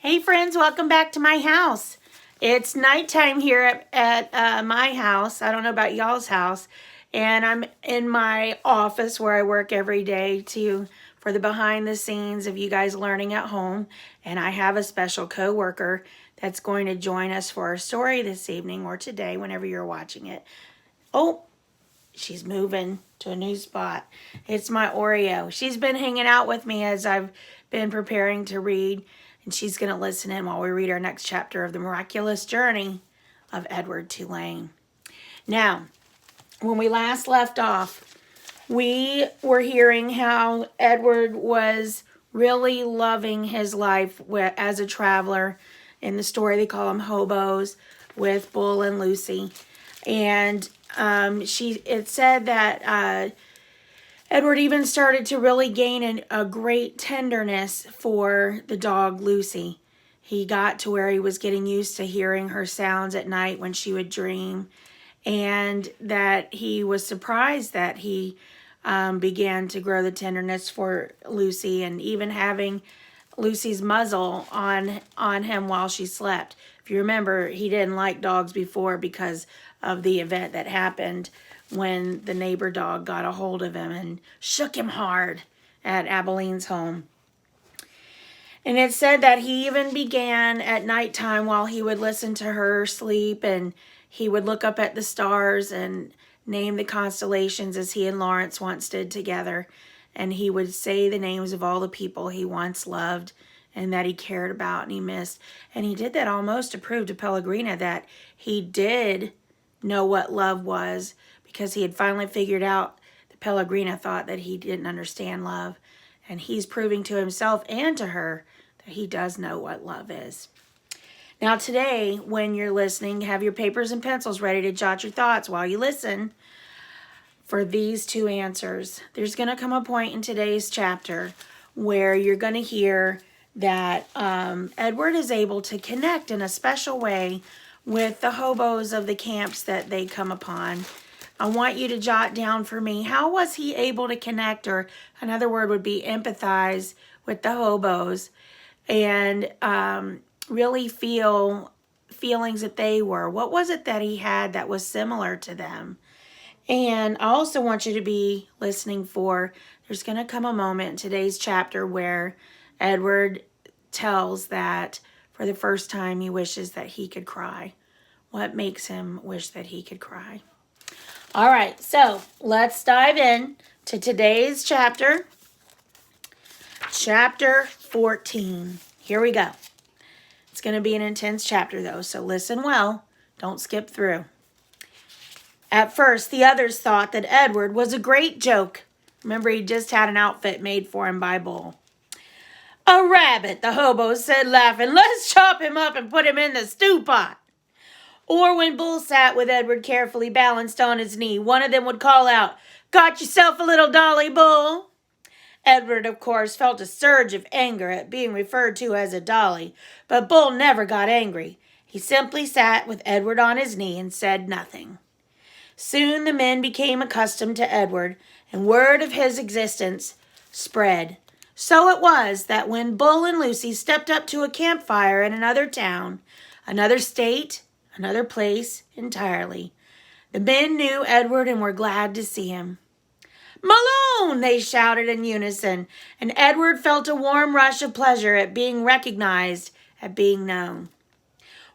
Hey friends, welcome back to my house. It's nighttime here at my house. I don't know about y'all's house. And I'm in my office where I work every day for the behind the scenes of you guys learning at home. And I have a special coworker that's going to join us for our story this evening or today whenever you're watching it. Oh, she's moving to a new spot. It's my Oreo. She's been hanging out with me as I've been preparing to read, and she's going to listen in while we read our next chapter of the miraculous journey of Wdward Tulane. Now, when we last left off, we were hearing how Wdward was really loving his life as a traveler. In the story, they call them hobos with Bull and Lucy. And it said that Wdward even started to really gain a great tenderness for the dog Lucy. He got to where he was getting used to hearing her sounds at night when she would dream, and that he was surprised that he began to grow the tenderness for Lucy, and even having Lucy's muzzle on him while she slept. If you remember, he didn't like dogs before because of the event that happened when the neighbor dog got a hold of him and shook him hard at Abilene's home. And it said that he even began at nighttime while he would listen to her sleep, and he would look up at the stars and name the constellations as he and Lawrence once did together. And he would say the names of all the people he once loved and that he cared about and he missed. And he did that almost to prove to Pellegrina that he did know what love was, because he had finally figured out that Pellegrina thought that he didn't understand love. And he's proving to himself and to her that he does know what love is. Now today, when you're listening, have your papers and pencils ready to jot your thoughts while you listen for these two answers. There's going to come a point in today's chapter where you're going to hear that Wdward is able to connect in a special way with the hobos of the camps that they come upon. I want you to jot down for me, how was he able to connect, or another word would be empathize with the hobos, and really feel feelings that they were. What was it that he had that was similar to them? And I also want you to be listening for, there's going to come a moment in today's chapter where Wdward tells that for the first time he wishes that he could cry. What makes him wish that he could cry? All right, so let's dive in to today's chapter, chapter 14. Here we go. It's going to be an intense chapter, though, so listen well. Don't skip through. At first, the others thought that Wdward was a great joke. Remember, he just had an outfit made for him by Bull. "A rabbit," the hobos said, laughing. "Let's chop him up and put him in the stew pot." Or when Bull sat with Wdward carefully balanced on his knee, one of them would call out, "Got yourself a little dolly, Bull?" Wdward, of course, felt a surge of anger at being referred to as a dolly, but Bull never got angry. He simply sat with Wdward on his knee and said nothing. Soon the men became accustomed to Wdward, and word of his existence spread. So it was that when Bull and Lucy stepped up to a campfire in another town, another state, another place entirely, the men knew Wdward and were glad to see him. "Malone!" they shouted in unison, and Wdward felt a warm rush of pleasure at being recognized, at being known.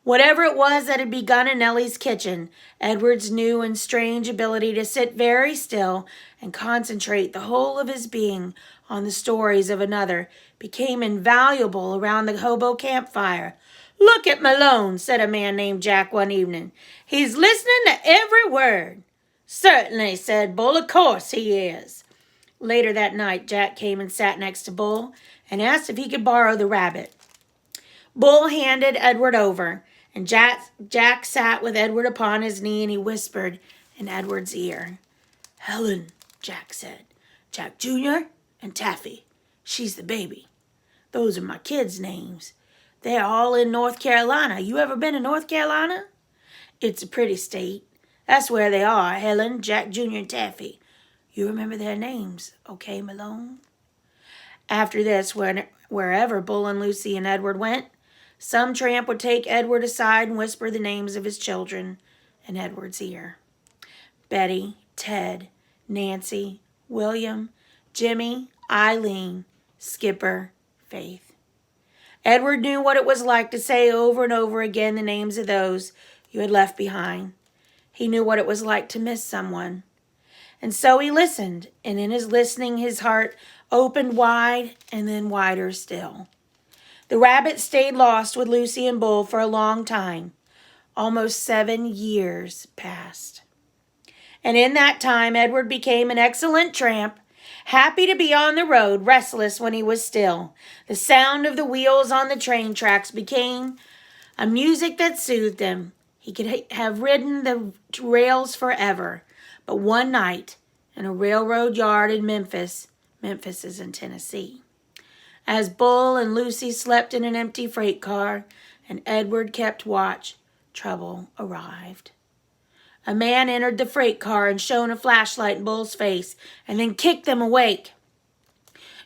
Whatever it was that had begun in Nellie's kitchen, Wdward's new and strange ability to sit very still and concentrate the whole of his being on the stories of another became invaluable around the hobo campfire. "Look at Malone," said a man named Jack one evening. "He's listening to every word." "Certainly," said Bull. "Of course he is." Later that night, Jack came and sat next to Bull and asked if he could borrow the rabbit. Bull handed Wdward over, and Jack sat with Wdward upon his knee, and he whispered in Wdward's ear. "Helen," Jack said. "Jack Jr. and Taffy. She's the baby. Those are my kids' names. They're all in North Carolina. You ever been to North Carolina? It's a pretty state. That's where they are, Helen, Jack Jr. and Taffy. You remember their names, okay, Malone?" After this, wherever Bull and Lucy and Wdward went, Some tramp would take Edward aside and whisper the names of his children in Edward's ear. Betty, Ted, Nancy, William, Jimmy, Eileen, Skipper, Faith. Edward knew what it was like to say over and over again the names of those you had left behind. He knew what it was like to miss someone. And so he listened, and in his listening his heart opened wide and then wider still. The rabbit stayed lost with Lucy and Bull for a long time. Almost 7 years passed. And in that time Edward became an excellent tramp, happy to be on the road, restless when he was still. The sound of the wheels on the train tracks became a music that soothed him. He could have ridden the rails forever. But one night, in a railroad yard in Memphis is in Tennessee, as Bull and Lucy slept in an empty freight car and Edward kept watch, trouble arrived. A man entered the freight car and shone a flashlight in Bull's face and then kicked them awake.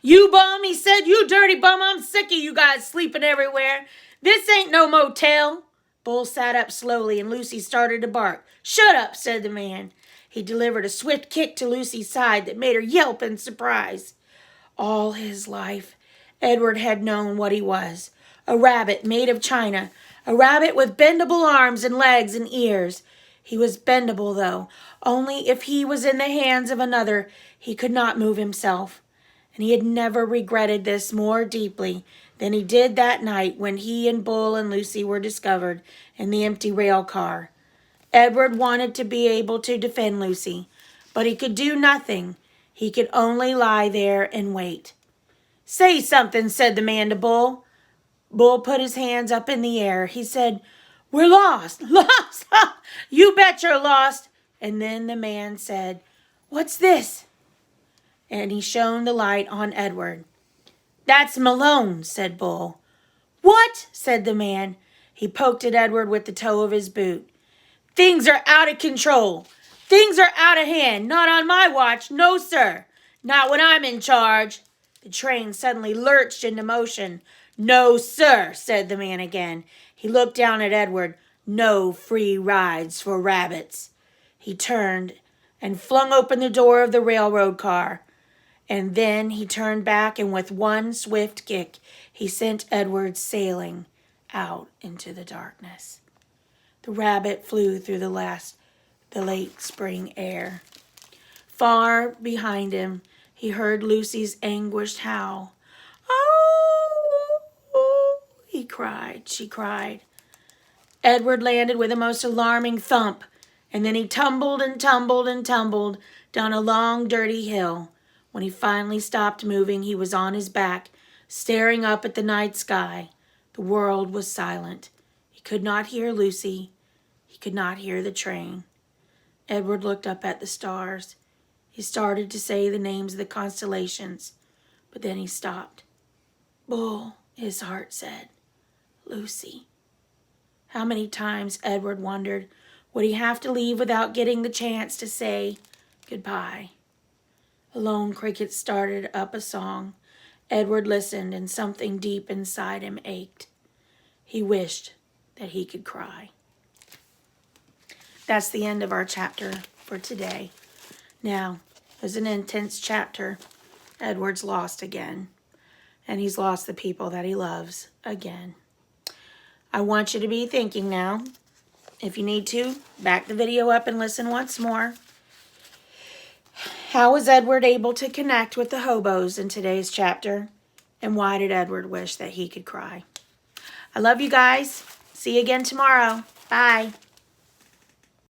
"You bum," he said, "you dirty bum, I'm sick of you guys sleeping everywhere. This ain't no motel." Bull sat up slowly and Lucy started to bark. "Shut up," said the man. He delivered a swift kick to Lucy's side that made her yelp in surprise. All his life, Edward had known what he was. A rabbit made of china. A rabbit with bendable arms and legs and ears. He was bendable, though. Only if he was in the hands of another, he could not move himself. And he had never regretted this more deeply than he did that night when he and Bull and Lucy were discovered in the empty rail car. Edward wanted to be able to defend Lucy, but he could do nothing. He could only lie there and wait. "Say something," said the man to Bull. Bull put his hands up in the air. He said, "We're lost." "Lost? You bet you're lost." And then the man said, "What's this?" And he shone the light on Edward. "That's Malone," said Bull. "What?" said the man. He poked at Edward with the toe of his boot. "Things are out of control. Things are out of hand. Not on my watch. No, sir. Not when I'm in charge." The train suddenly lurched into motion. "No, sir," said the man again. He looked down at Edward. "No free rides for rabbits." He turned and flung open the door of the railroad car. And then he turned back, and with one swift kick, he sent Edward sailing out into the darkness. The rabbit flew through the late spring air. Far behind him, he heard Lucy's anguished howl. "Oh!" she cried. Edward landed with a most alarming thump, and then he tumbled and tumbled and tumbled down a long, dirty hill. When he finally stopped moving, he was on his back, staring up at the night sky. The world was silent. He could not hear Lucy. He could not hear the train. Edward looked up at the stars. He started to say the names of the constellations, but then he stopped. "Bull," his heart said. "Lucy." How many times Edward wondered, would he have to leave without getting the chance to say goodbye? A lone cricket started up a song. Edward listened, and something deep inside him ached. He wished that he could cry. That's the end of our chapter for today. Now, it was an intense chapter. Edward's lost again, and he's lost the people that he loves again. I want you to be thinking now. If you need to, back the video up and listen once more. How was Edward able to connect with the hobos in today's chapter? And why did Edward wish that he could cry? I love you guys. See you again tomorrow. Bye.